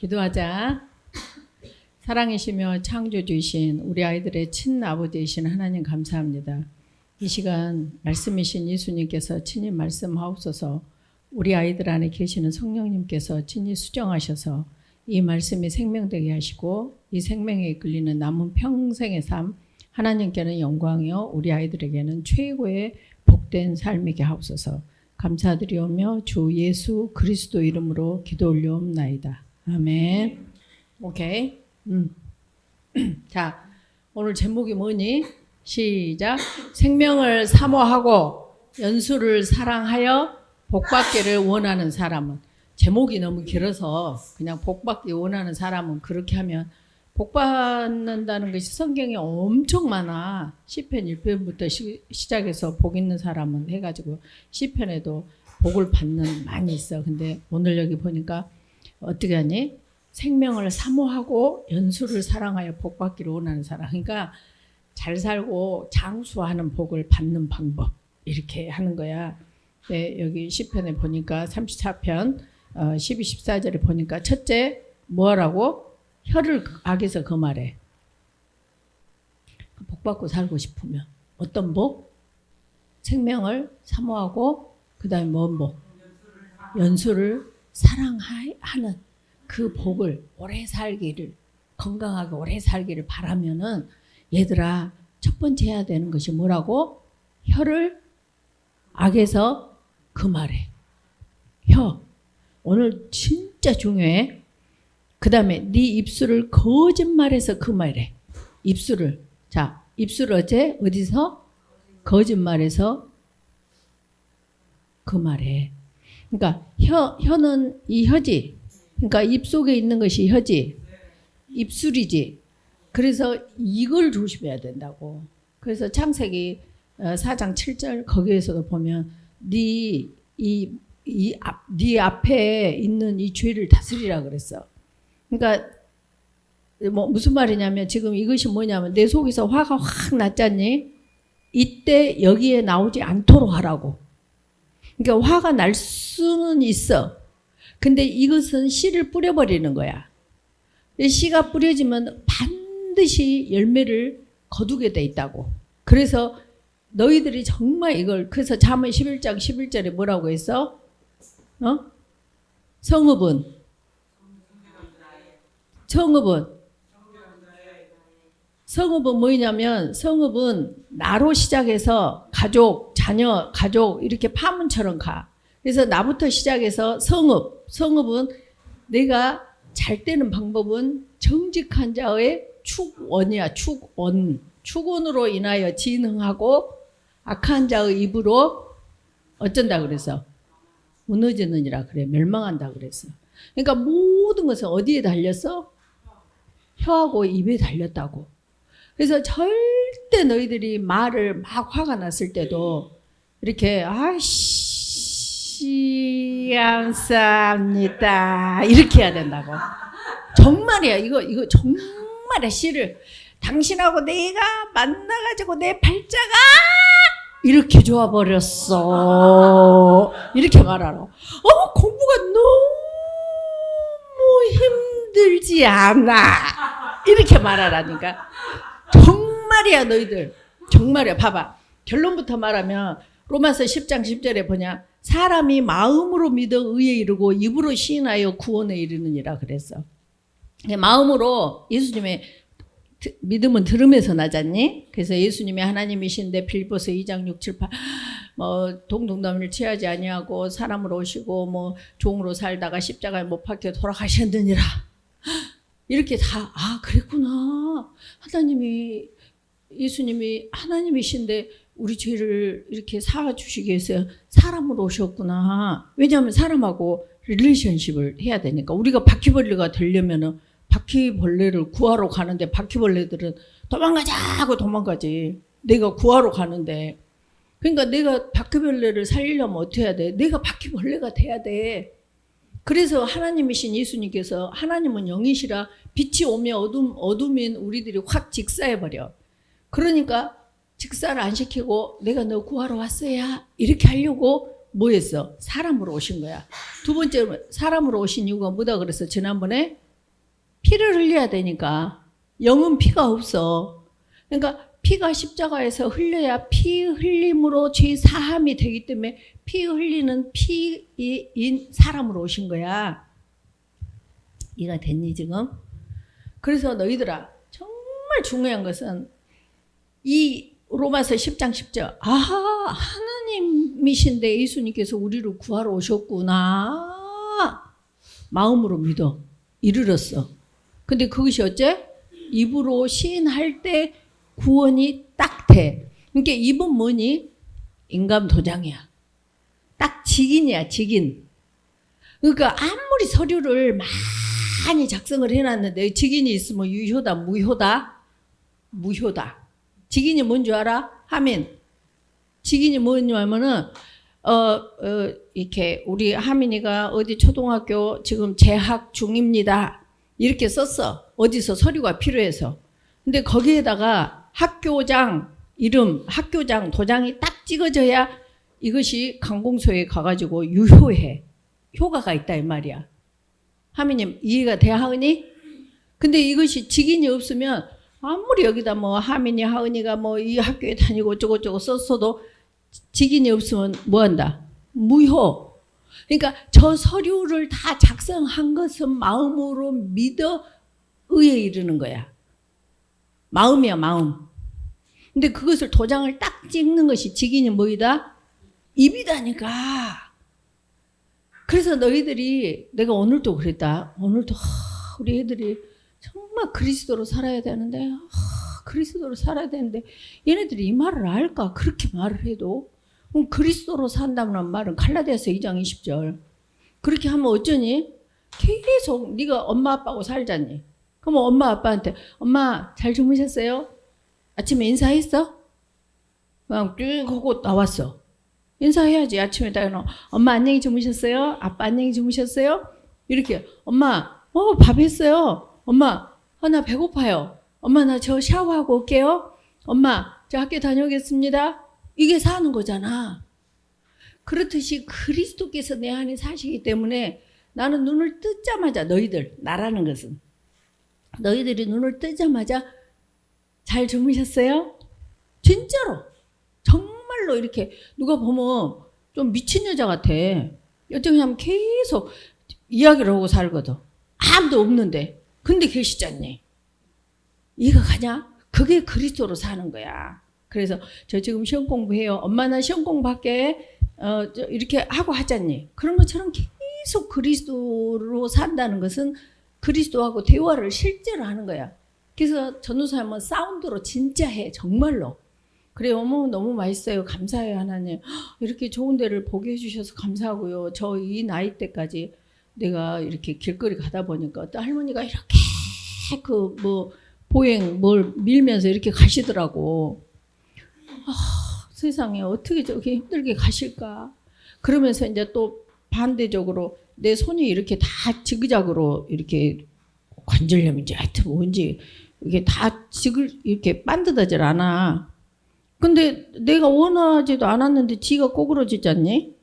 기도하자. 사랑이시며 창조주이신 우리 아이들의 친아버지이신 하나님 감사합니다. 이 시간 말씀이신 예수님께서 친히 말씀하옵소서. 우리 아이들 안에 계시는 성령님께서 친히 수정하셔서 이 말씀이 생명되게 하시고 이 생명에 이끌리는 남은 평생의 삶, 하나님께는 영광이요 우리 아이들에게는 최고의 복된 삶이게 하옵소서. 감사드리오며 주 예수 그리스도 이름으로 기도 올려옵나이다. 아멘. 오케이. 자, 오늘 제목이 뭐니? 시작. 생명을 사모하고 연수를 사랑하여 복받기를 원하는 사람은. 제목이 너무 길어서 그냥 복받기 원하는 사람은 그렇게 하면 복받는다는 것이 성경에 엄청 많아. 시편 1편부터 시작해서 복 있는 사람은 해가지고 시편에도 복을 받는 많이 있어. 근데 오늘 여기 보니까 어떻게 하니? 생명을 사모하고 연수를 사랑하여 복받기를 원하는 사람. 그러니까 잘 살고 장수하는 복을 받는 방법 이렇게 하는 거야. 네, 여기 시편에 보니까 34편 12, 14절에 보니까 첫째 뭐하라고? 혀를 악에서 금하래. 복 받고 살고 싶으면 어떤 복? 생명을 사모하고 그 다음에 뭔 복? 연수를 사랑하는 그 복을 오래 살기를 건강하게 오래 살기를 바라면은 얘들아 첫 번째 해야 되는 것이 뭐라고? 혀를 악에서 금하래. 혀 오늘 진짜 중요해. 그 다음에 네 입술을 거짓말해서 금하래. 입술을 자 입술 어디서? 거짓말해서 금하래. 그러니까 혀는 이 혀지. 그러니까 입 속에 있는 것이 혀지. 입술이지. 그래서 이걸 조심해야 된다고. 그래서 창세기 4장 7절 거기에서도 보면 네 앞에 있는 이 죄를 다스리라 그랬어. 그러니까 뭐 무슨 말이냐면 지금 이것이 뭐냐면 내 속에서 화가 확 났잖니. 이때 여기에 나오지 않도록 하라고. 그러니까 화가 날 수는 있어. 근데 이것은 씨를 뿌려버리는 거야. 씨가 뿌려지면 반드시 열매를 거두게 돼 있다고. 그래서 너희들이 정말 이걸 그래서 잠언 11장 11절에 뭐라고 했어? 성읍은 뭐냐면 성읍은 나로 시작해서 가족, 자녀, 가족 이렇게 파문처럼 가. 그래서 나부터 시작해서 성읍은 내가 잘 되는 방법은 정직한 자의 축원이야. 축원으로 인하여 진흥하고 악한 자의 입으로 어쩐다 그래서 무너지느니라 그래. 멸망한다 그랬어. 그러니까 모든 것은 어디에 달렸어? 혀하고 입에 달렸다고. 그래서 절대 너희들이 말을 막 화가 났을 때도 이렇게 감사합니다 이렇게 해야 된다고. 정말이야. 이거 정말의 씨를 당신하고 내가 만나가지고 내 발자가 이렇게 좋아버렸어 이렇게 말하라. 공부가 너무 힘들지 않아 이렇게 말하라니까. 정말이야 너희들. 정말이야. 봐봐. 결론부터 말하면 로마서 10장 10절에 보냐. 사람이 마음으로 믿어 의에 이르고 입으로 시인하여 구원에 이르느니라 그랬어. 마음으로 예수님의 믿음은 들음에서 나잖니. 그래서 예수님이 하나님이신데 빌립보서 2장 6, 7, 8 동등남을 취하지 아니하고 사람으로 오시고 뭐 종으로 살다가 십자가에 못 박혀 돌아가셨느니라. 이렇게 다 그랬구나. 예수님이 하나님이신데 우리 죄를 이렇게 사주시기 위해서 사람으로 오셨구나. 왜냐하면 사람하고 릴레이션십을 해야 되니까. 우리가 바퀴벌레가 되려면은 바퀴벌레를 구하러 가는데 바퀴벌레들은 도망가자 하고 도망가지. 내가 구하러 가는데. 그러니까 내가 바퀴벌레를 살리려면 어떻게 해야 돼? 내가 바퀴벌레가 돼야 돼. 그래서 하나님이신 예수님께서 하나님은 영이시라 빛이 오면 어둠인 우리들이 확 직사해버려. 그러니까 직사를 안 시키고 내가 너 구하러 왔어야 이렇게 하려고 뭐 했어? 사람으로 오신 거야. 두 번째로 사람으로 오신 이유가 뭐다 그랬어? 지난번에 피를 흘려야 되니까. 영은 피가 없어. 그러니까 피가 십자가에서 흘려야 피 흘림으로 죄 사함이 되기 때문에 피 흘리는 피인 사람으로 오신 거야. 이해가 됐니 지금? 그래서 너희들아, 정말 중요한 것은 이 로마서 10장 10절, 아하, 하나님이신데 예수님께서 우리를 구하러 오셨구나. 마음으로 믿어. 이르렀어. 근데 그것이 어째? 입으로 시인할 때 구원이 딱 돼. 그러니까 입은 뭐니? 인감 도장이야. 딱 직인이야, 직인. 그러니까 아무리 서류를 많이 작성을 해놨는데 직인이 있으면 유효다, 무효다? 무효다. 직인이 뭔 줄 알아? 하민. 직인이 뭐냐면은 이렇게 우리 하민이가 어디 초등학교 지금 재학 중입니다. 이렇게 썼어. 어디서 서류가 필요해서. 근데 거기에다가 학교장 이름, 학교장 도장이 딱 찍어져야 이것이 관공서에 가가지고 유효해. 효과가 있다 이 말이야. 하민님 이해가 돼 하은이? 근데 이것이 직인이 없으면 아무리 여기다 뭐 하민이 하은이가 뭐 이 학교에 다니고 어쩌고저쩌고 썼어도 직인이 없으면 뭐한다? 무효. 그러니까 저 서류를 다 작성한 것은 마음으로 믿어 의에 이르는 거야. 마음이야 마음. 근데 그것을 도장을 딱 찍는 것이 직인이 뭐이다? 입이다니까. 그래서 너희들이 내가 오늘도 그랬다. 오늘도 우리 애들이 정말 그리스도로 살아야 되는데 그리스도로 살아야 되는데 얘네들이 이 말을 알까? 그렇게 말을 해도 그리스도로 산다는 말은 갈라디아서 2장 20절. 그렇게 하면 어쩌니? 계속 네가 엄마 아빠하고 살잖니. 그러면 엄마 아빠한테 엄마 잘 주무셨어요? 아침에 인사했어? 그냥 쭉 하고 나왔어. 인사해야지. 아침에 딱 엄마 안녕히 주무셨어요? 아빠 안녕히 주무셨어요? 이렇게 엄마 밥 했어요? 엄마 나 배고파요. 엄마 나 저 샤워하고 올게요. 엄마 저 학교 다녀오겠습니다. 이게 사는 거잖아. 그렇듯이 그리스도께서 내 안에 사시기 때문에 나는 눈을 뜨자마자 너희들, 나라는 것은 너희들이 눈을 뜨자마자 잘 주무셨어요? 진짜로 정말로 이렇게 누가 보면 좀 미친 여자 같아. 여쭤보면 계속 이야기를 하고 살거든. 아무도 없는데 근데 계시잖니. 이해가 가냐? 그게 그리스도로 사는 거야. 그래서 저 지금 시험 공부해요. 엄마 나 시험 공부할게. 이렇게 하고 하잖니. 그런 것처럼 계속 그리스도로 산다는 것은 그리스도하고 대화를 실제로 하는 거야. 그래서 전도사님은 사운드로 진짜 해. 정말로. 그래 어머 너무 맛있어요. 감사해요 하나님. 이렇게 좋은 데를 보게 해주셔서 감사하고요. 저 이 나이 때까지 내가 이렇게 길거리 가다 보니까 어떤 할머니가 이렇게 그 뭐 보행 뭘 밀면서 이렇게 가시더라고. 세상에 어떻게 저렇게 힘들게 가실까. 그러면서 이제 또 반대적으로 내 손이 이렇게 다 지그작으로 이렇게 관절염인지 하여튼 뭔지 이게 다 이렇게 반듯하질 않아. 근데 내가 원하지도 않았는데 지가 꼬꾸러지지 않니?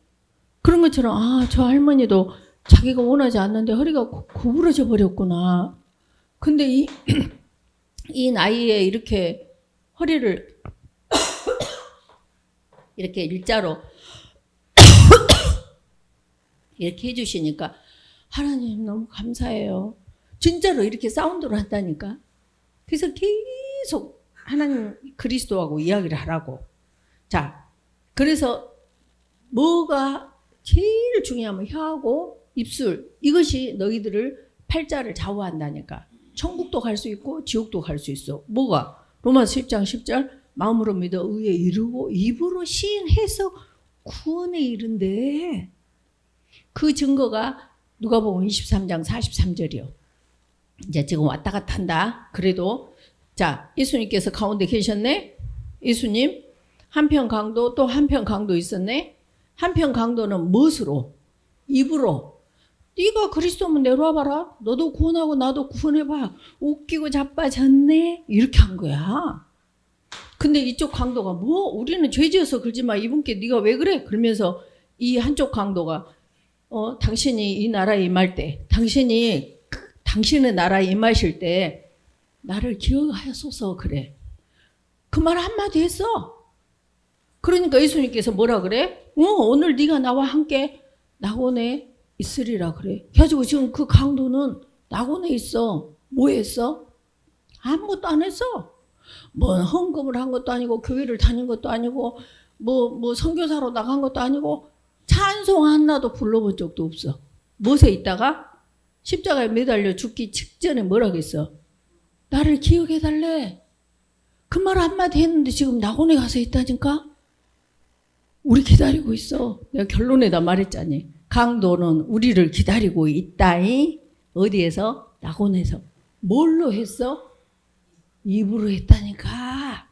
그런 것처럼 저 할머니도 자기가 원하지 않는데 허리가 구부러져 버렸구나. 근데 이 나이에 이렇게 허리를 이렇게 일자로 이렇게 해주시니까 하나님 너무 감사해요. 진짜로 이렇게 사운드로 한다니까. 그래서 계속 하나님 그리스도하고 이야기를 하라고. 자, 그래서 뭐가 제일 중요하면 혀하고 입술, 이것이 너희들을 팔자를 좌우한다니까. 천국도 갈 수 있고 지옥도 갈 수 있어. 뭐가? 로마서 10장 10절 마음으로 믿어 의에 이르고 입으로 시인해서 구원에 이른대. 그 증거가 누가복음 23장 43절이요. 이제 지금 왔다 갔다 한다. 그래도 자, 예수님께서 가운데 계셨네. 예수님 한편 강도 또 한편 강도 있었네. 한편 강도는 무엇으로? 입으로. 네가 그리스도면 내려와 봐라. 너도 구원하고 나도 구원해봐. 웃기고 자빠졌네. 이렇게 한 거야. 근데 이쪽 강도가 뭐 우리는 죄지어서 그러지 마. 이분께 네가 왜 그래? 그러면서 이 한쪽 강도가 당신이 이 나라에 임할 때 당신이 당신의 나라에 임하실 때 나를 기억하소서 그래. 그 말 한마디 했어. 그러니까 예수님께서 뭐라 그래? 오늘 네가 나와 함께 낙원에 있으리라 그래. 그래가지고 지금 그 강도는 낙원에 있어. 뭐 했어? 아무것도 안 했어. 뭐 헌금을 한 것도 아니고 교회를 다닌 것도 아니고 뭐 선교사로 나간 것도 아니고 찬송 하나도 불러본 적도 없어. 무엇에 있다가 십자가에 매달려 죽기 직전에 뭐라고 했어? 나를 기억해달래. 그 말 한마디 했는데 지금 낙원에 가서 있다니까? 우리 기다리고 있어. 내가 결론에다 말했잖니. 강도는 우리를 기다리고 있다이. 어디에서? 낙원에서. 뭘로 했어? 입으로 했다니까.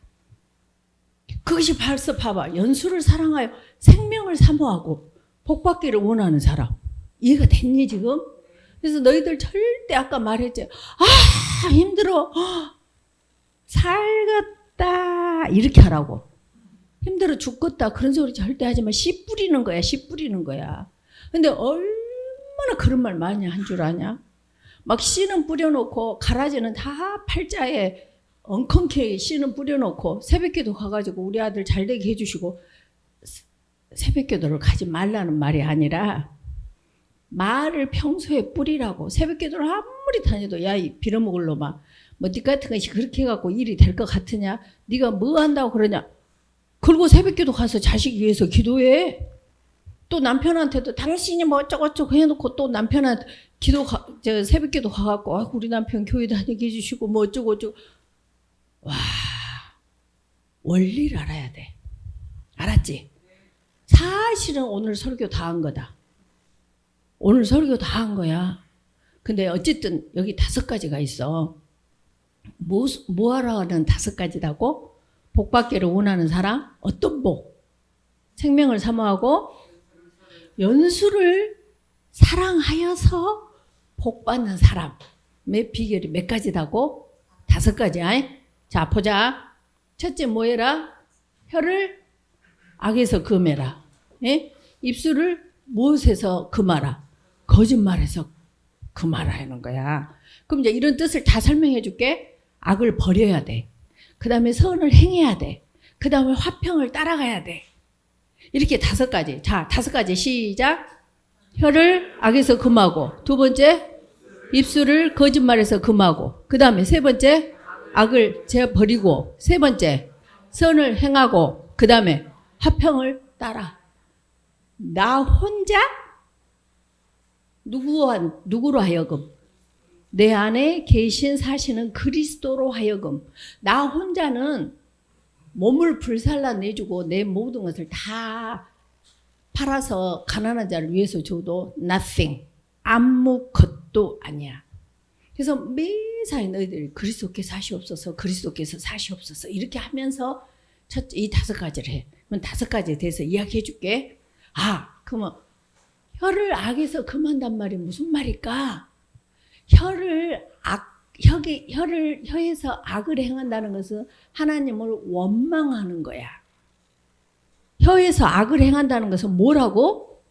그것이 벌써 봐봐. 연수를 사랑하여 생명을 사모하고 복받기를 원하는 사람. 이해가 됐니 지금? 그래서 너희들 절대 아까 말했지. 아 힘들어. 살겠다. 이렇게 하라고. 힘들어 죽겠다. 그런 소리 절대 하지 마. 씨 뿌리는 거야. 씨 뿌리는 거야. 근데 얼마나 그런 말 많이 한 줄 아냐? 막 씨는 뿌려놓고 가라지는 다 팔자에 엉컹케 씨는 뿌려놓고 새벽기도 가가지고 우리 아들 잘되게 해주시고 새벽기도를 가지 말라는 말이 아니라 말을 평소에 뿌리라고. 새벽기도를 아무리 다녀도 야 이 빌어먹을 놈아 뭐 니 같은 것이 그렇게 해갖고 일이 될 것 같으냐? 네가 뭐 한다고 그러냐? 그리고 새벽기도 가서 자식 위해서 기도해. 또 남편한테도 당신이 뭐 어쩌고저쩌고 해놓고 또 남편한테 새벽기도 가갖고 우리 남편 교회 다니게 해주시고 뭐 어쩌고저쩌고. 와, 원리를 알아야 돼. 알았지? 사실은 오늘 설교 다 한 거다. 오늘 설교 다 한 거야. 근데 어쨌든 여기 5가지가 있어. 뭐 하라는 5가지라고? 복받기를 원하는 사람? 어떤 복? 생명을 사모하고 연수를 사랑하여서 복받는 사람의 비결이 몇 가지라고? 5가지야. 자 보자. 첫째 뭐해라? 혀를 악에서 금해라. 예? 입술을 무엇에서 금하라? 거짓말에서 금하라 하는 거야. 그럼 이제 이런 뜻을 다 설명해 줄게. 악을 버려야 돼. 그 다음에 선을 행해야 돼. 그 다음에 화평을 따라가야 돼. 이렇게 5가지. 자, 5가지 시작. 혀를 악에서 금하고, 2번째 입술을 거짓말에서 금하고, 그 다음에 3번째 악을 버리고, 3번째 선을 행하고, 그 다음에 화평을 따라. 나 혼자 누구로 하여금? 내 안에 계신 사시는 그리스도로 하여금. 나 혼자는 몸을 불살라 내주고 내 모든 것을 다 팔아서 가난한 자를 위해서 줘도 nothing. 아무것도 아니야. 그래서 매사에 너희들이 그리스도께서 사시옵소서, 그리스도께서 사시옵소서 이렇게 하면서 첫째 이 5가지를 해. 그럼 5가지에 대해서 이야기해 줄게. 그러면 혀를 악에서 금한단 말이 무슨 말일까? 혀에서 악을 행한다는 것은 하나님을 원망하는 거야. 혀에서 악을 행한다는 것은 뭐라고?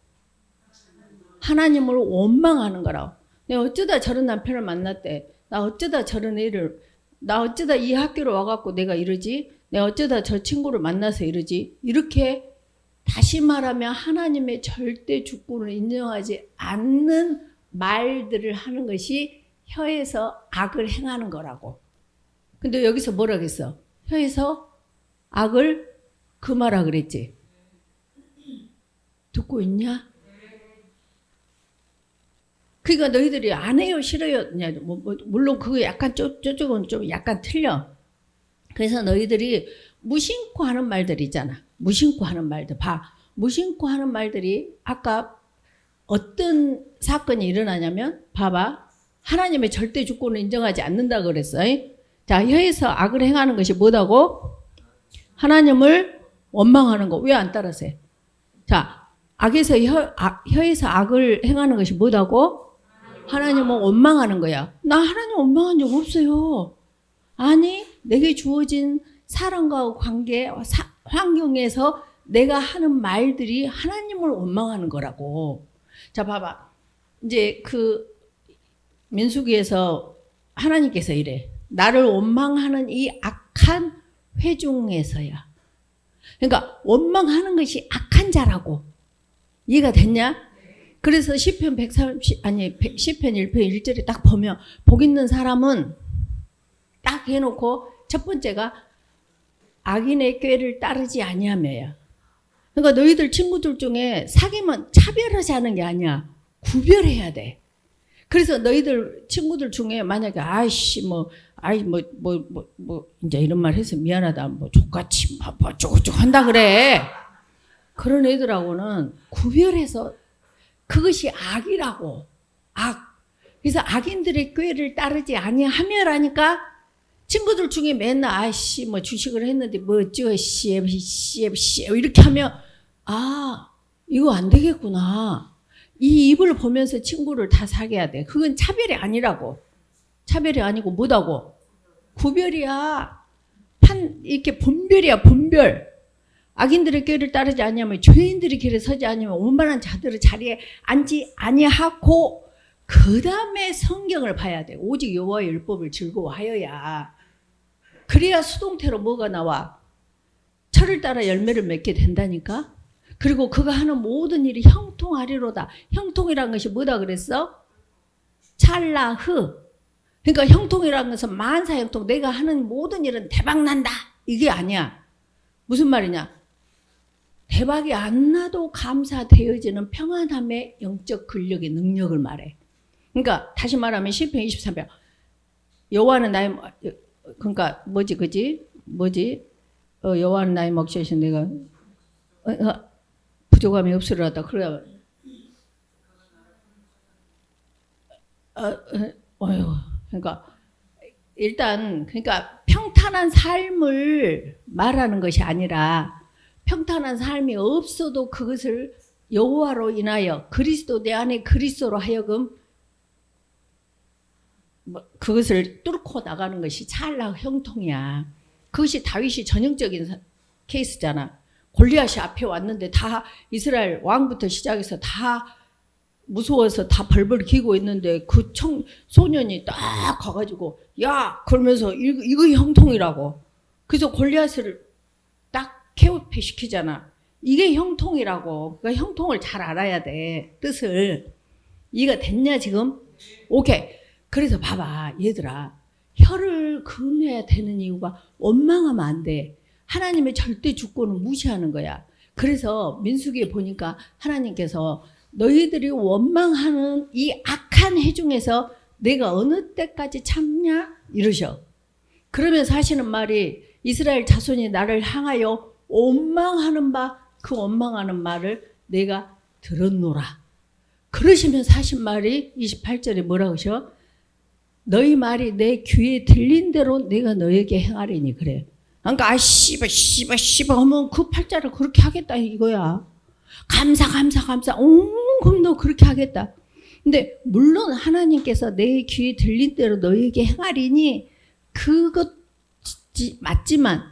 하나님을 원망하는 거라고. 내가 어쩌다 저런 남편을 만났대. 나 어쩌다 저런 애를, 나 어쩌다 이 학교로 와갖고 내가 이러지? 내가 어쩌다 저 친구를 만나서 이러지? 이렇게 다시 말하면 하나님의 절대 주권을 인정하지 않는 말들을 하는 것이 혀에서 악을 행하는 거라고. 근데 여기서 뭐라 그랬어? 혀에서 악을 금하라 그랬지. 듣고 있냐? 그러니까 너희들이 안 해요, 싫어요? 물론 그거 약간 저쪽은 좀 약간 틀려. 그래서 너희들이 무심코 하는 말들 있잖아. 무심코 하는 말들. 무심코 하는 말들이 아까 어떤 사건이 일어나냐면 봐봐. 하나님의 절대 주권을 인정하지 않는다 그랬어. 자, 혀에서 악을 행하는 것이 뭐다고? 하나님을 원망하는 거. 왜 안 따라서 해? 자, 혀에서 악을 행하는 것이 뭐다고? 하나님을 원망하는 거야. 나 하나님 원망한 적 없어요. 아니, 내게 주어진 사람과 관계, 환경에서 내가 하는 말들이 하나님을 원망하는 거라고. 자, 봐봐. 이제 민수기에서 하나님께서 이래. 나를 원망하는 이 악한 회중에서야. 그러니까 원망하는 것이 악한 자라고. 이해가 됐냐? 그래서 시편 130 시편 1편 1절에 딱 보면 복 있는 사람은 딱 해놓고 첫 번째가 악인의 꾀를 따르지 아니하며야. 그러니까 너희들 친구들 중에 사귀면 차별하지 하는 게 아니야. 구별해야 돼. 그래서 너희들 친구들 중에 만약에 이제 이런 말 해서 미안하다. 족같이 어쩌고저쩌고 한다 그래. 그런 애들하고는 구별해서 그것이 악이라고. 악. 그래서 악인들의 꾀를 따르지 아니하며라니까 친구들 중에 맨날 주식을 했는데 이렇게 하면 이거 안 되겠구나. 이 입을 보면서 친구를 다 사귀어야 돼. 그건 차별이 아니라고. 차별이 아니고 뭐다고? 구별이야. 이렇게 분별이야, 분별. 악인들의 꾀를 따르지 아니하면 죄인들의 길에 서지 아니하면 원만한 자들의 자리에 앉지 아니하고 그 다음에 성경을 봐야 돼. 오직 여호와의 율법을 즐거워하여야. 그래야 수동태로 뭐가 나와? 철을 따라 열매를 맺게 된다니까. 그리고 그가 하는 모든 일이 형통하리로다. 형통이라는 것이 뭐다 그랬어? 찰나흐. 그러니까 형통이라는 것은 만사형통. 내가 하는 모든 일은 대박난다. 이게 아니야. 무슨 말이냐? 대박이 안 나도 감사되어지는 평안함의 영적 근력의 능력을 말해. 그러니까 다시 말하면 시편 23편. 여호와는 나의 그러니까 여호와는 나의 목자이신 내가 부족함이 없으리로다. 그래. 그러니까 일단 그러니까 평탄한 삶을 말하는 것이 아니라 평탄한 삶이 없어도 그것을 여호와로 인하여 그리스도 내 안에 그리스도로 하여금 그것을 뚫고 나가는 것이 찰나 형통이야. 그것이 다윗이 전형적인 케이스잖아. 골리앗이 앞에 왔는데 다 이스라엘 왕부터 시작해서 다 무서워서 다 벌벌 기고 있는데 그 소년이 딱 가가지고 야 그러면서 이거 형통이라고. 그래서 골리앗을 딱 케오페 시키잖아. 이게 형통이라고. 그러니까 형통을 잘 알아야 돼. 뜻을. 이해가 됐냐 지금? 오케이. 그래서 봐봐 얘들아. 혀를 금해야 되는 이유가 원망하면 안 돼. 하나님의 절대 주권을 무시하는 거야. 그래서 민수기에 보니까 하나님께서 너희들이 원망하는 이 악한 해 중에서 내가 어느 때까지 참냐? 이러셔. 그러면서 하시는 말이 이스라엘 자손이 나를 향하여 원망하는 그 원망하는 말을 내가 들었노라. 그러시면서 하신 말이 28절에 뭐라고 하셔? 너희 말이 내 귀에 들린 대로 내가 너에게 행하리니 그래. 그러니까 씨발 하면 그 팔자를 그렇게 하겠다 이거야. 감사 그럼 너 그렇게 하겠다. 근데 물론 하나님께서 내 귀에 들린 대로 너에게 행하리니 그것 맞지만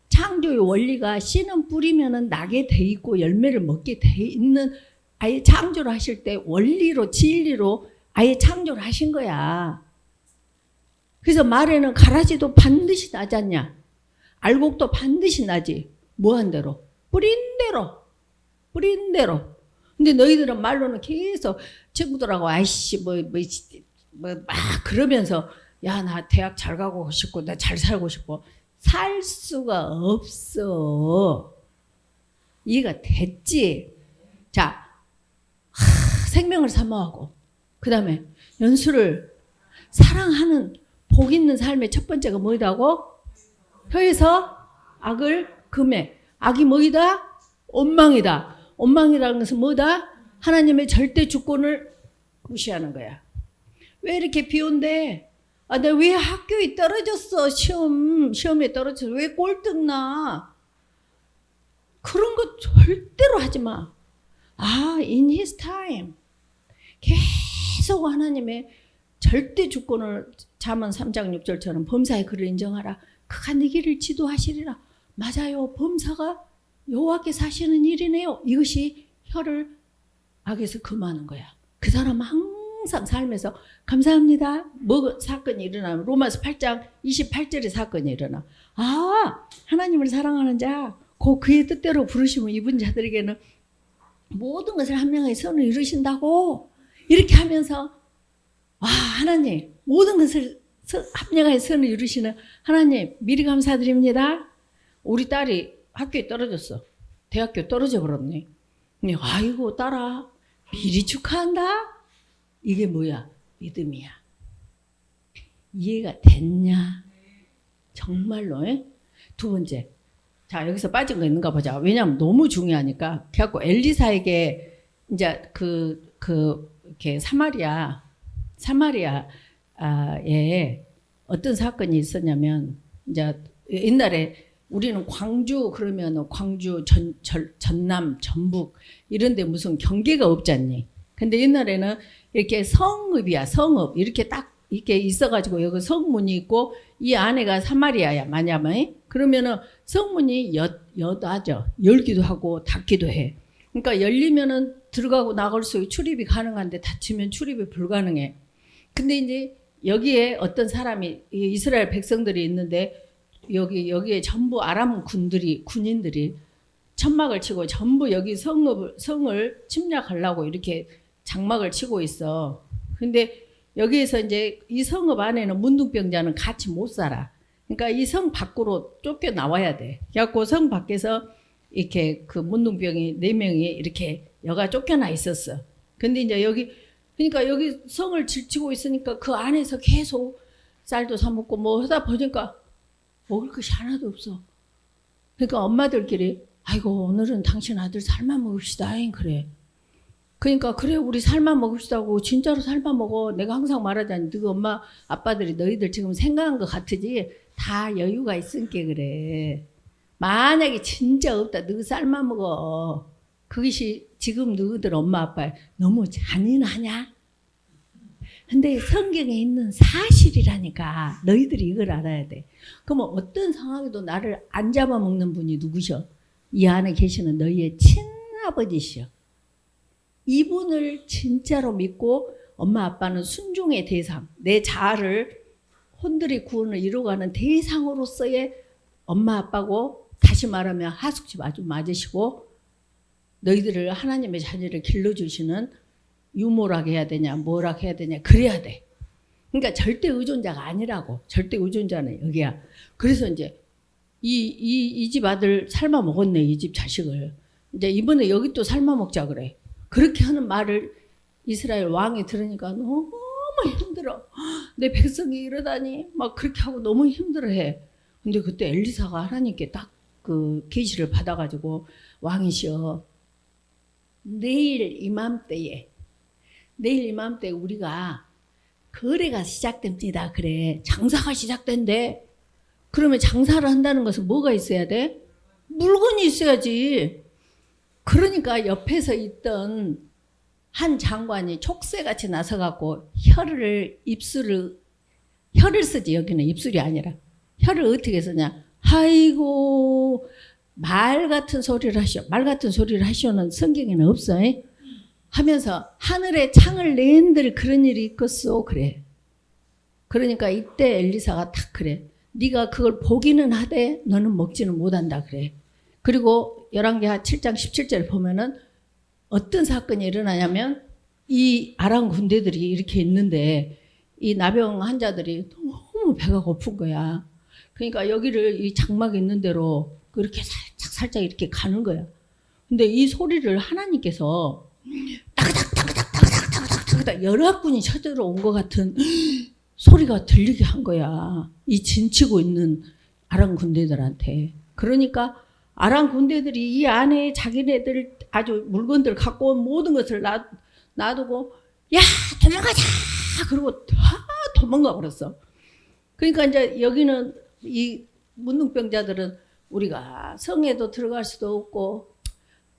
창조의 원리가 씨는 뿌리면은 나게 돼 있고 열매를 먹게 돼 있는 아예 창조를 하실 때 원리로 진리로 아예 창조를 하신 거야. 그래서 말에는 가라지도 반드시 나지 않냐? 알곡도 반드시 나지. 뭐한 대로? 뿌린 대로. 근데 너희들은 말로는 계속 친구들하고 막 그러면서 야, 나 대학 잘 가고 싶고 나 잘 살고 싶고 살 수가 없어. 이해가 됐지? 자, 생명을 사모하고 그 다음에 연수를 사랑하는 복 있는 삶의 첫 번째가 뭐이다고? 혀에서 악을 금해. 악이 뭐이다? 원망이다. 원망이라는 것은 뭐다? 하나님의 절대 주권을 무시하는 거야. 왜 이렇게 비온대? 내가 왜 학교에 떨어졌어? 시험에 떨어졌어. 왜 꼴등나? 그런 거 절대로 하지 마. In his time. 계속 하나님의 절대 주권을 잠언 3장 6절처럼 범사의 그를 인정하라. 그가 네 길을 지도하시리라. 맞아요. 범사가 여호와께서 하시는 일이네요. 이것이 혀를 악에서 금하는 거야. 그 사람은 항상 삶에서 감사합니다. 뭐 사건이 일어나면 로마서 8장 28절에 사건이 일어나. 아, 하나님을 사랑하는 자, 그의 뜻대로 부르심을 입은 자들에게는 모든 것을 한 명의 선을 이루신다고 이렇게 하면서 와, 하나님 모든 것을 합력하여 선을 이루시는 하나님 미리 감사드립니다. 우리 딸이 학교에 떨어졌어. 대학교 떨어져 버렸네. 아이고 딸아 미리 축하한다. 이게 뭐야? 믿음이야. 이해가 됐냐? 정말로. 두 번째, 자 여기서 빠진 거 있는가 보자. 왜냐하면 너무 중요하니까. 그래갖고 엘리사에게 이제 이렇게 사마리아에 어떤 사건이 있었냐면, 이제 옛날에 우리는 광주 그러면 광주 전남 전북 이런데 무슨 경계가 없잖니. 근데 옛날에는 이렇게 성읍이야. 성읍 이렇게 딱 이렇게 있어가지고 여기 성문이 있고 이 안에가 사마리아야. 만약에 그러면은 성문이 여다죠. 열기도 하고 닫기도 해. 그러니까 열리면은 들어가고 나갈 수 출입이 가능한데 닫히면 출입이 불가능해. 근데 이제 여기에 어떤 사람이 이스라엘 백성들이 있는데 여기에 전부 아람 군인들이 천막을 치고 전부 여기 성을 침략하려고 이렇게 장막을 치고 있어. 근데 여기에서 이제 이 성읍 안에는 문둥병자는 같이 못 살아. 그러니까 이 성 밖으로 쫓겨 나와야 돼. 그래갖고 성 밖에서 이렇게 그 문둥병이 4명이 이렇게 여가 쫓겨나 있었어. 근데 이제 그러니까 여기 성을 질치고 있으니까 그 안에서 계속 쌀도 사 먹고 뭐 하다 보니까 먹을 것이 하나도 없어. 그러니까 엄마들끼리 아이고 오늘은 당신 아들 삶아 먹읍시다. 그래. 그러니까 그래 우리 삶아 먹읍시다고. 진짜로 삶아 먹어. 내가 항상 말하잖아. 너희 엄마 아빠들이 너희들 지금 생각한 것 같으지 다 여유가 있으니까 그래. 만약에 진짜 없다. 너 삶아 먹어. 그것이 지금 너희들 엄마 아빠 너무 잔인하냐? 근데 성경에 있는 사실이라니까 너희들이 이걸 알아야 돼. 그러면 어떤 상황에도 나를 안 잡아먹는 분이 누구셔? 이 안에 계시는 너희의 친아버지시여. 이분을 진짜로 믿고 엄마 아빠는 순종의 대상, 내 자아를 혼들이 구원을 이루어가는 대상으로서의 엄마 아빠고, 다시 말하면 하숙집 아주 맞으시고 너희들을 하나님의 자녀를 길러주시는 유모라고 해야 되냐 뭐라고 해야 되냐 그래야 돼. 그러니까 절대 의존자가 아니라고. 절대 의존자는 여기야. 그래서 이제 이 집 아들 삶아 먹었네. 이 집 자식을. 이제 이번에 여기 또 삶아 먹자 그래. 그렇게 하는 말을 이스라엘 왕이 들으니까 너무 힘들어. 내 백성이 이러다니 막 그렇게 하고 너무 힘들어해. 근데 그때 엘리사가 하나님께 딱 그 계시를 받아가지고 왕이시여 내일 이맘때에 우리가 거래가 시작됩니다. 그래. 장사가 시작된대. 그러면 장사를 한다는 것은 뭐가 있어야 돼? 물건이 있어야지. 그러니까 옆에서 있던 한 장관이 촉새같이 나서갖고 혀를 쓰지. 여기는 입술이 아니라. 혀를 어떻게 쓰냐. 아이고 말 같은 소리를 하시오. 말 같은 소리를 하시오는 성경에는 없어. 하면서 하늘에 창을 낸들 그런 일이 있겠소. 그래. 그러니까 이때 엘리사가 딱 그래. 네가 그걸 보기는 하되 너는 먹지는 못한다. 그래. 그리고 열왕기하 7장 17절 보면은 어떤 사건이 일어나냐면 이 아람 군대들이 이렇게 있는데 이 나병 환자들이 너무 배가 고픈 거야. 그러니까 여기를 이 장막에 있는 대로 그렇게 살짝 이렇게 가는 거야. 근데 이 소리를 하나님께서 따그닥 열악군이 쳐들어온 것 같은 소리가 들리게 한 거야. 이 진치고 있는 아람 군대들한테. 그러니까 아람 군대들이 이 안에 자기네들 아주 물건들 갖고 온 모든 것을 놔두고 야 도망가자 그러고 다 도망가 버렸어. 그러니까 이제 여기는 이 문둥병자들은 우리가 성에도 들어갈 수도 없고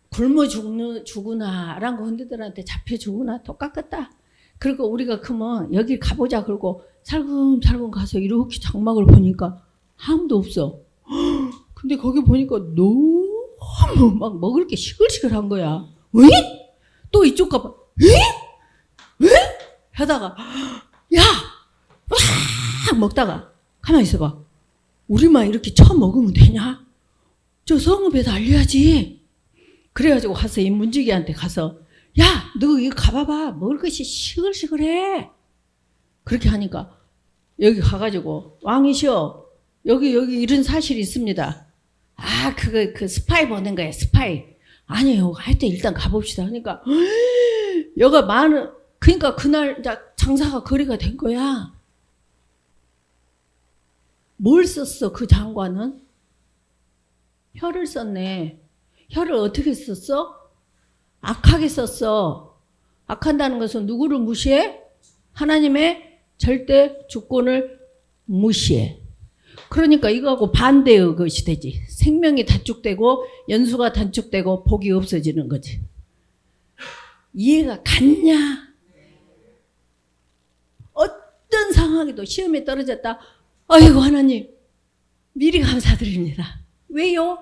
굶어 죽으나 아람 군대들한테 잡혀 죽으나 똑같겠다. 그리고 우리가 그러면 여기 가보자 그러고 살금살금 가서 이렇게 장막을 보니까 아무도 없어. 근데 거기 보니까 너무 막 먹을 게 시글시글한 거야. 왜? 또 이쪽 가봐. 왜? 하다가 야! 막 먹다가 가만히 있어봐. 우리만 이렇게 처음 먹으면 되냐? 저 성읍에서 알려야지. 그래가지고 가서 이 문지기한테 가서 야! 너 이거 가봐봐. 먹을 것이 시글시글해. 그렇게 하니까 여기 가가지고 왕이시여 여기 이런 사실이 있습니다. 아 그 스파이 보낸 거야 스파이. 아니요 하여튼 일단 가봅시다 하니까 여가 많은 그러니까 그날 장사가 거리가 된 거야. 뭘 썼어 그 장관은? 혀를 썼네. 혀를 어떻게 썼어? 악하게 썼어. 악한다는 것은 누구를 무시해? 하나님의 절대 주권을 무시해. 그러니까 이거하고 반대의 것이 되지. 생명이 단축되고 연수가 단축되고 복이 없어지는 거지. 이해가 갔냐? 어떤 상황에도 시험에 떨어졌다. 아이고 하나님 미리 감사드립니다. 왜요?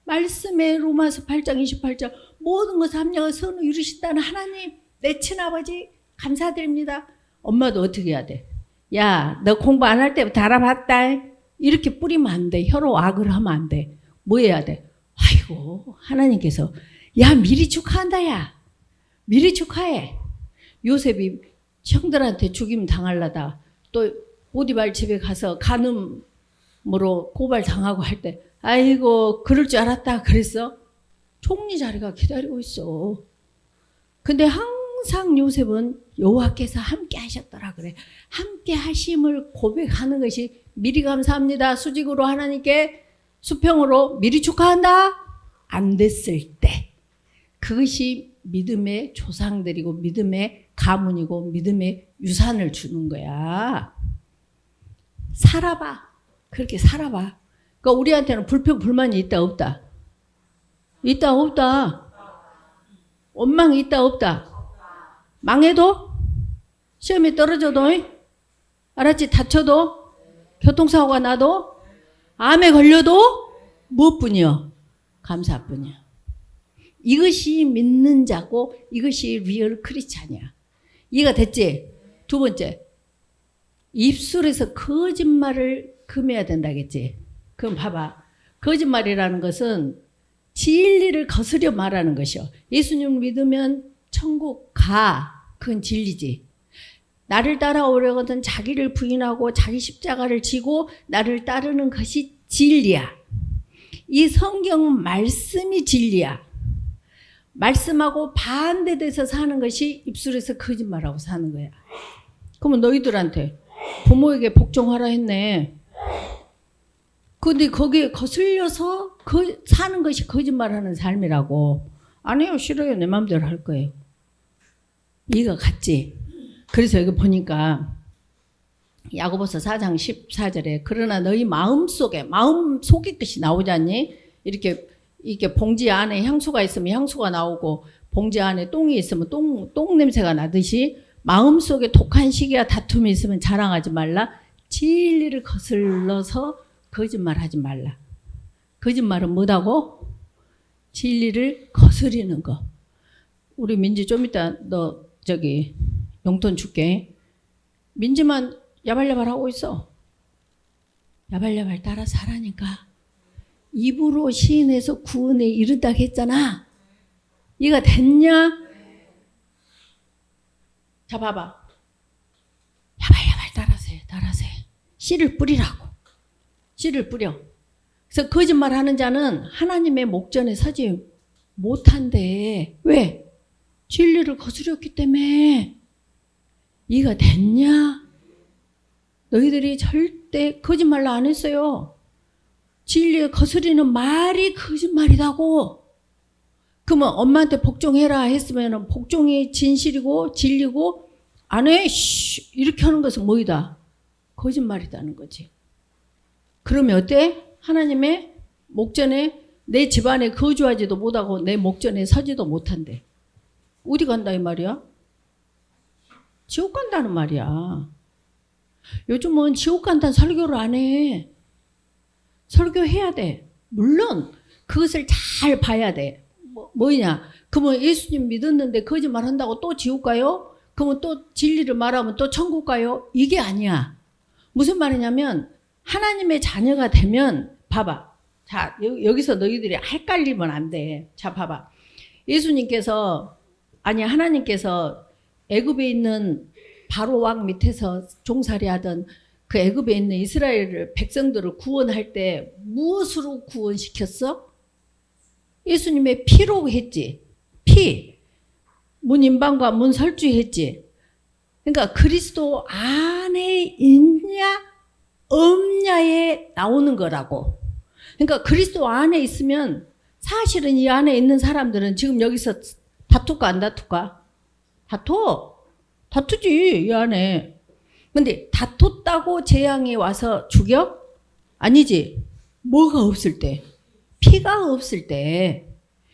말씀에 로마서 8장 28절 모든 것을 합력을 선을 이루신다는 하나님 내 친아버지 감사드립니다. 엄마도 어떻게 해야 돼? 야, 너 공부 안 할 때부터 알아봤다. 이렇게 뿌리면 안 돼. 혀로 악을 하면 안 돼. 뭐 해야 돼? 아이고 하나님께서 야 미리 축하한다 야. 미리 축하해. 요셉이 형들한테 죽임 당하려다 또 보디발 집에 가서 간음으로 고발 당하고 할 때 아이고 그럴 줄 알았다 그랬어. 총리 자리가 기다리고 있어. 근데 항상 요셉은 여호와께서 함께 하셨더라 그래. 함께 하심을 고백하는 것이 미리 감사합니다. 수직으로 하나님께 수평으로 미리 축하한다. 안 됐을 때 그것이 믿음의 조상들이고 믿음의 가문이고 믿음의 유산을 주는 거야. 살아봐. 그렇게 살아봐. 그러니까 우리한테는 불평 불만이 있다 없다? 있다 없다? 원망이 있다 없다? 망해도? 시험에 떨어져도? 알았지? 다쳐도? 교통사고가 나도? 암에 걸려도? 무엇뿐이요? 감사뿐이야. 이것이 믿는 자고 이것이 리얼 크리스찬이야. 이해가 됐지? 두 번째, 입술에서 거짓말을 금해야 된다겠지? 그럼 봐봐. 거짓말이라는 것은 진리를 거스려 말하는 것이요. 예수님을 믿으면 천국 가. 그건 진리지. 나를 따라오려거든 자기를 부인하고 자기 십자가를 지고 나를 따르는 것이 진리야. 이 성경 말씀이 진리야. 말씀하고 반대돼서 사는 것이 입술에서 거짓말하고 사는 거야. 그러면 너희들한테 부모에게 복종하라 했네. 근데 거기에 거슬려서 사는 것이 거짓말하는 삶이라고. 아니요, 싫어요. 내 마음대로 할 거예요. 이해가 갔지? 그래서 여기 보니까 야고보서 4장 14절에 그러나 너희 마음 속의 것이 나오지 않니? 이렇게 봉지 안에 향수가 있으면 향수가 나오고 봉지 안에 똥이 있으면 똥 냄새가 나듯이 마음속에 독한 시기와 다툼이 있으면 자랑하지 말라. 진리를 거슬러서 거짓말하지 말라. 거짓말은 뭐다고? 진리를 거스리는 거. 우리 민지 좀 이따 너 용돈 줄게. 민지만 야발야발 하고 있어. 야발야발 따라 살라니까. 입으로 시인해서 구원에 이르다 했잖아. 이해가 됐냐? 자 봐봐. 야발야발 따라서 해. 씨를 뿌리라고. 씨를 뿌려. 그래서 거짓말하는 자는 하나님의 목전에 서지 못한대. 왜? 진리를 거스렸기 때문에. 이해가 됐냐? 너희들이 절대 거짓말로 안 했어요. 진리를 거스리는 말이 거짓말이라고. 그러면 엄마한테 복종해라 했으면 복종이 진실이고 진리고 안 해? 이렇게 하는 것은 뭐이다? 거짓말이라는 거지. 그러면 어때? 하나님의 목전에 내 집안에 거주하지도 못하고 내 목전에 서지도 못한대. 어디 간다 이 말이야? 지옥 간다는 말이야. 요즘은 지옥 간다는 설교를 안 해. 설교해야 돼. 물론 그것을 잘 봐야 돼. 뭐냐? 그러면 예수님 믿었는데 거짓말 한다고 또 지옥 가요? 그러면 또 진리를 말하면 또 천국 가요? 이게 아니야. 무슨 말이냐면 하나님의 자녀가 되면 봐봐. 자, 여기서 너희들이 헷갈리면 안 돼. 자, 봐봐. 하나님께서 애굽에 있는 바로 왕 밑에서 종살이 하던 그 애굽에 있는 이스라엘 백성들을 구원할 때 무엇으로 구원시켰어? 예수님의 피로 했지. 피. 문인방과 문설주했지. 그러니까 그리스도 안에 있냐 없냐에 나오는 거라고. 그러니까 그리스도 안에 있으면 사실은 이 안에 있는 사람들은 지금 여기서 다툴까 안 다툴까? 다투지 이 안에. 근데 다퉜다고 재앙이 와서 죽여? 아니지. 뭐가 없을 때? 피가 없을 때.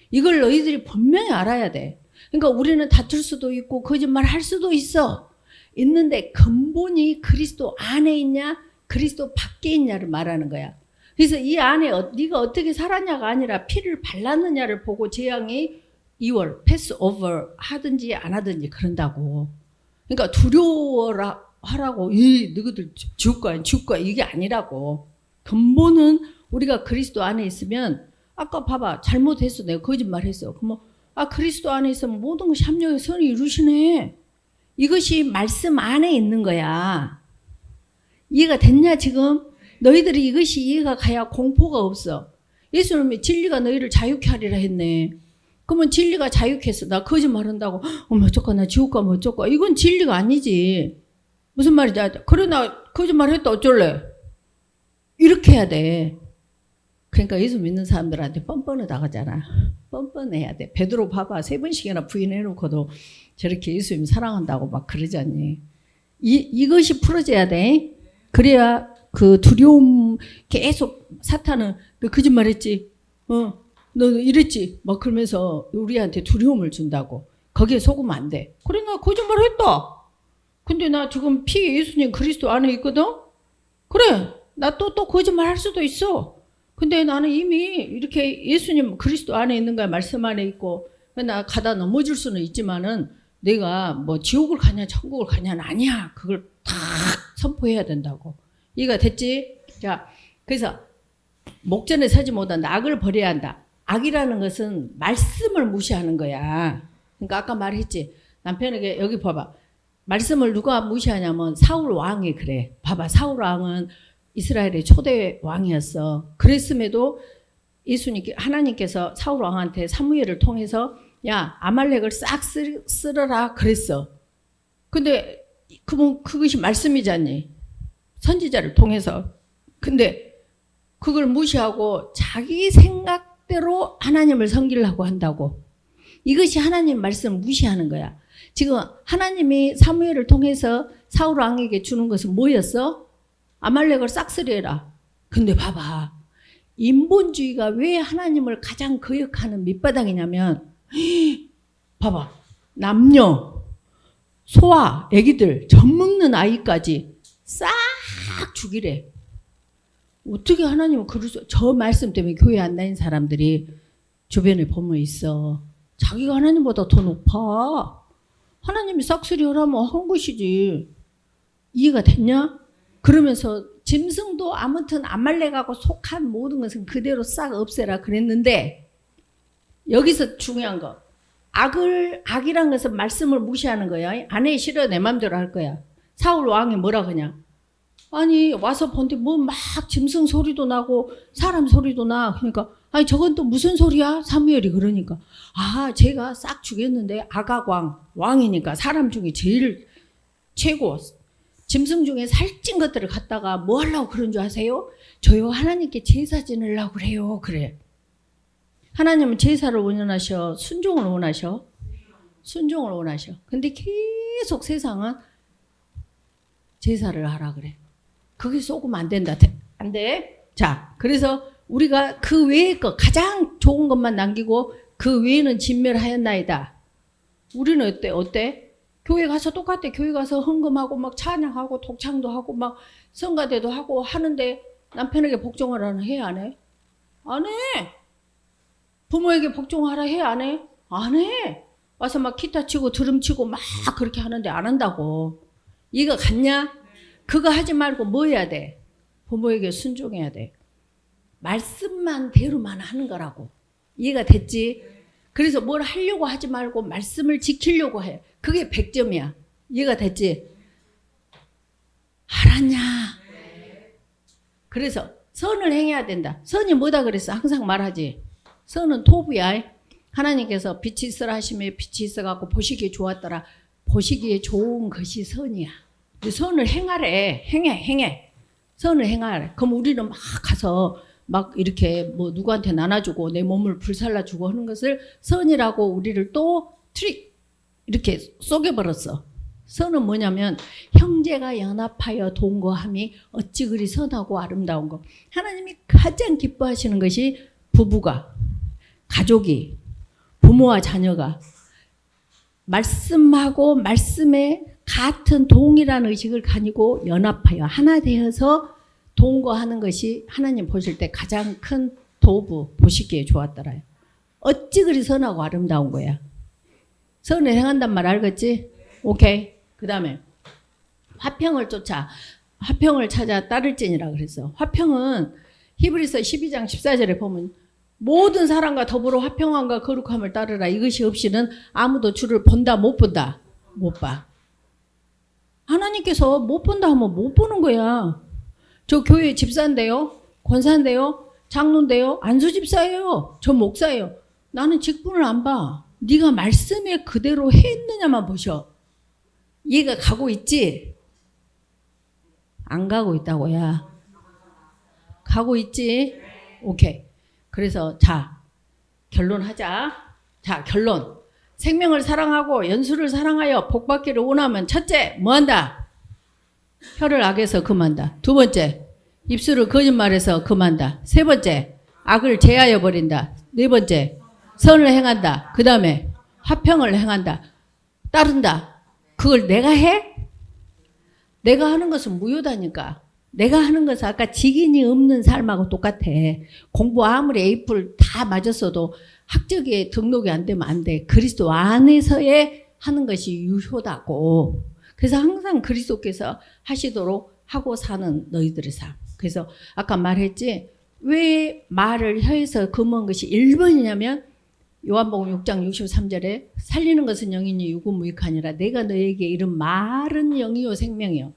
이걸 너희들이 분명히 알아야 돼. 그러니까 우리는 다툴 수도 있고 거짓말 할 수도 있어. 있는데 근본이 그리스도 안에 있냐 그리스도 밖에 있냐를 말하는 거야. 그래서 이 안에 네가 어떻게 살았냐가 아니라 피를 발랐느냐를 보고 재앙이 2월 패스오버 하든지 안 하든지 그런다고. 그러니까 두려워라 하라고 너희들 지옥 가 이게 아니라고. 근본은 우리가 그리스도 안에 있으면 아까 봐봐 잘못했어 내가 거짓말했어. 그러면 그리스도 안에 있으면 모든 것이 합력의 선을 이루시네. 이것이 말씀 안에 있는 거야. 이해가 됐냐 지금? 너희들이 이것이 이해가 가야 공포가 없어. 예수님이 진리가 너희를 자유케 하리라 했네. 그러면 진리가 자유케 했어. 나 거짓말한다고 어쩌까 나 지옥 가면 어쩌까. 이건 진리가 아니지. 무슨 말이지? 그래 나 거짓말했다 어쩔래? 이렇게 해야 돼. 그러니까 예수 믿는 사람들한테 뻔뻔하다가잖아. 뻔뻔해야 돼. 베드로 봐봐 3번씩이나 부인해놓고도 저렇게 예수님 사랑한다고 막 그러잖니. 이것이 풀어져야 돼. 그래야 그 두려움 계속 사탄은 너 거짓말했지? 너 이랬지? 막 그러면서 우리한테 두려움을 준다고. 거기에 속으면 안 돼. 그래 나 거짓말했다. 근데 나 지금 피 예수님 그리스도 안에 있거든? 그래 나 또 거짓말 할 수도 있어. 근데 나는 이미 이렇게 예수님 그리스도 안에 있는 거야. 말씀 안에 있고. 나 가다 넘어질 수는 있지만은 내가 뭐 지옥을 가냐 천국을 가냐는 아니야. 그걸 다 선포해야 된다고. 이해가 됐지? 자, 그래서 목전에 서지 못한다. 악을 버려야 한다. 악이라는 것은 말씀을 무시하는 거야. 그러니까 아까 말했지. 남편에게 여기 봐봐. 말씀을 누가 무시하냐면 사울 왕이 그래. 봐봐. 사울 왕은 이스라엘의 초대 왕이었어. 그랬음에도 하나님께서 사울 왕한테 사무엘을 통해서 야 아말렉을 싹 쓸어라 그랬어. 근데 그것이 말씀이잖니. 선지자를 통해서. 근데 그걸 무시하고 자기 생각대로 하나님을 섬기려고 한다고. 이것이 하나님 말씀을 무시하는 거야. 지금 하나님이 사무엘을 통해서 사울 왕에게 주는 것은 뭐였어? 아말렉을 싹쓸이해라. 근데 봐봐. 인본주의가 왜 하나님을 가장 거역하는 밑바닥이냐면 봐봐. 남녀, 소아, 애기들, 젖 먹는 아이까지 싹 죽이래. 어떻게 하나님은 저 말씀 때문에 교회 안 다닌 사람들이 주변에 보면 있어. 자기가 하나님보다 더 높아. 하나님이 싹쓸이하라면 한 것이지. 이해가 됐냐? 그러면서 짐승도 아무튼 아말렉하고 속한 모든 것은 그대로 싹 없애라 그랬는데 여기서 중요한 거. 악이란 것은 말씀을 무시하는 거야. 아내 싫어 내 맘대로 할 거야. 사울 왕이 뭐라 그냥. 아니 와서 본데 뭐 막 짐승 소리도 나고 사람 소리도 나. 그러니까 아니 저건 또 무슨 소리야? 사무엘이 그러니까 제가 싹 죽였는데 왕이니까 사람 중에 제일 최고 짐승 중에 살찐 것들을 갖다가 뭐 하려고 그런 줄 아세요? 저요 하나님께 제사 지내려고 그래요. 그래. 하나님은 제사를 원하셔? 순종을 원하셔? 순종을 원하셔. 근데 계속 세상은 제사를 하라 그래. 그게 쏘으면 안 된다. 안 돼. 자, 그래서 우리가 그 외의 것 가장 좋은 것만 남기고 그 외에는 진멸하였나이다. 우리는 어때? 교회 가서 똑같아. 교회 가서 헌금하고 막 찬양하고 독창도 하고 막 성가대도 하고 하는데 남편에게 복종하라는 해 안 해? 안 해. 부모에게 복종하라 해 안 해? 안 해. 와서 막 기타 치고 드럼 치고 막 그렇게 하는데 안 한다고. 이거 같냐? 그거 하지 말고 뭐 해야 돼? 부모에게 순종해야 돼. 말씀만 대로만 하는 거라고. 이해가 됐지? 그래서 뭘 하려고 하지 말고 말씀을 지키려고 해. 그게 100점이야. 이해가 됐지? 알았냐? 그래서 선을 행해야 된다. 선이 뭐다 그랬어? 항상 말하지. 선은 도구야. 하나님께서 빛이 있으라 하시며 빛이 있어갖고 보시기에 좋았더라. 보시기에 좋은 것이 선이야. 선을 행하래. 행해. 선을 행하래. 그럼 우리는 막 가서 막 이렇게 뭐 누구한테 나눠주고 내 몸을 불살라주고 하는 것을 선이라고 우리를 또 트릭 이렇게 쏘개버렸어. 선은 뭐냐면 형제가 연합하여 동거함이 어찌 그리 선하고 아름다운 거. 하나님이 가장 기뻐하시는 것이 부부가, 가족이, 부모와 자녀가 말씀하고 말씀에 같은 동일한 의식을 가지고 연합하여 하나 되어서 동거하는 것이 하나님 보실 때 가장 큰 도부, 보시기에 좋았더라요. 어찌 그리 선하고 아름다운 거야. 선을 행한단 말 알겠지? 오케이. 그 다음에 화평을 찾아 따를지니라 그랬어. 화평은 히브리서 12장 14절에 보면 모든 사람과 더불어 화평함과 거룩함을 따르라. 이것이 없이는 아무도 주를 본다 못 본다? 못 봐. 하나님께서 못 본다 하면 못 보는 거야. 저 교회 집사인데요? 권사인데요? 장로인데요? 안수집사예요. 저 목사예요. 나는 직분을 안 봐. 네가 말씀에 그대로 했느냐만 보셔. 이해가 가고 있지? 안 가고 있다고야. 가고 있지? 오케이. 그래서 자, 결론하자. 자, 결론. 생명을 사랑하고 연수를 사랑하여 복받기를 원하면 첫째, 뭐한다? 혀를 악에서 금한다. 두 번째, 입술을 거짓말해서 금한다. 세 번째, 악을 제하여 버린다. 네 번째, 선을 행한다. 그 다음에 화평을 행한다. 따른다. 그걸 내가 해? 내가 하는 것은 무효다니까. 내가 하는 것은 아까 직인이 없는 삶하고 똑같아. 공부 아무리 A뿔 다 맞았어도 학적에 등록이 안 되면 안 돼. 그리스도 안에서의 하는 것이 유효다고. 그래서 항상 그리스도께서 하시도록 하고 사는 너희들의 삶. 그래서 아까 말했지. 왜 말을 혀에서 금한 것이 1번이냐면 요한복음 6장 63절에 살리는 것은 영이니 유구무익하니라. 내가 너에게 이런 말은 영이요 생명이요.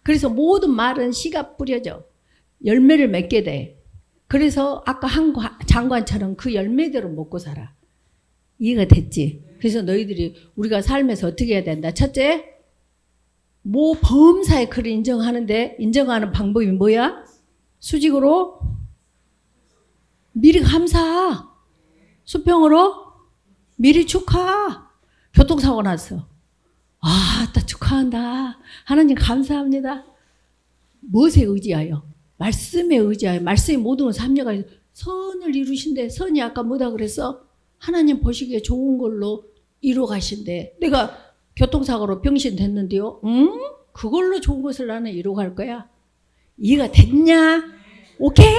그래서 모든 말은 씨가 뿌려져 열매를 맺게 돼. 그래서 아까 한 장관처럼 그 열매대로 먹고 살아. 이해가 됐지? 그래서 너희들이 우리가 삶에서 어떻게 해야 된다? 첫째, 뭐 범사의 그를 인정하는데 인정하는 방법이 뭐야? 수직으로 미리 감사. 수평으로 미리 축하. 교통사고 났어. 아, 나 축하한다. 하나님 감사합니다. 무엇에 의지하여? 말씀에 의지하여. 말씀이 모든 것을 합력하여 선을 이루신대. 선이 아까 뭐다 그랬어? 하나님 보시기에 좋은 걸로 이루어 가신대. 내가 교통사고로 병신 됐는데요. 응? 그걸로 좋은 것을 나는 이루어 갈 거야. 이해가 됐냐? 오케이?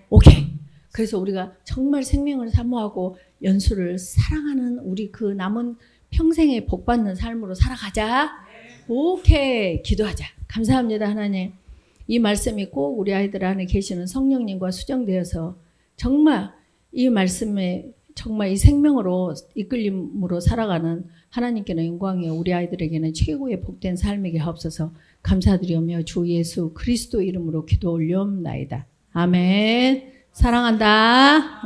오케이. 그래서 우리가 정말 생명을 사모하고 연수를 사랑하는 우리 그 남은 평생에 복받는 삶으로 살아가자. 오케이. 기도하자. 감사합니다 하나님. 이 말씀이 꼭 우리 아이들 안에 계시는 성령님과 수정되어서 정말 이 말씀에 정말 이 생명으로 이끌림으로 살아가는 하나님께는 영광이요 우리 아이들에게는 최고의 복된 삶이게 하옵소서. 감사드리며 주 예수 그리스도 이름으로 기도 올려옵나이다. 아멘. 사랑한다.